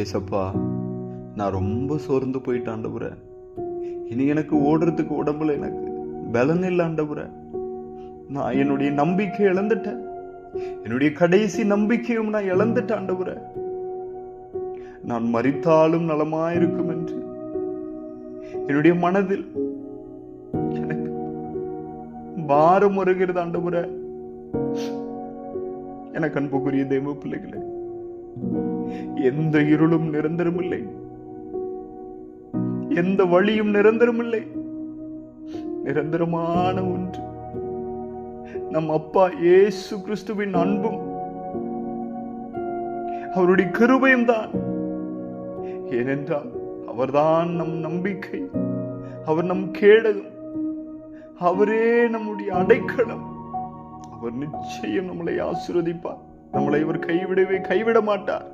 ஏசப்பா, நான் ரொம்ப சோர்ந்து போயிட்டேன் ஆண்டவரே. இனி எனக்கு ஓடுறதுக்கு உடம்புல எனக்கு பலன் இல்லை ஆண்டவரே. நான் என்னுடைய நம்பிக்கை இழந்துட்டேன். என்னுடைய கடைசி நம்பிக்கையும் நான் இழந்துட்டேன் ஆண்டவரே. நான் மரித்தாலும் நலமாயிருக்கும் என்று என்னுடைய மனதில் எனக்கு பாரம் வருகிறது ஆண்டவரே. எனக்கு அன்புக்குரிய தேவ பிள்ளைகளே, எந்த இருளும் நிரந்தரமில்லை, எந்த வழியும் நிரந்தரமில்லை. நிரந்தரமான ஒன்று நம் அப்பா இயேசு கிறிஸ்துவின் அன்பும் அவருடைய கிருபையும் தான். ஏனென்றால் அவர்தான் நம் நம்பிக்கை, அவர் நம் கேடகம், அவரே நம்முடைய அடைக்கலம். அவர் நிச்சயம் நம்மளை ஆசீர்வதிப்பார். நம்மளை அவர் கைவிட மாட்டார்.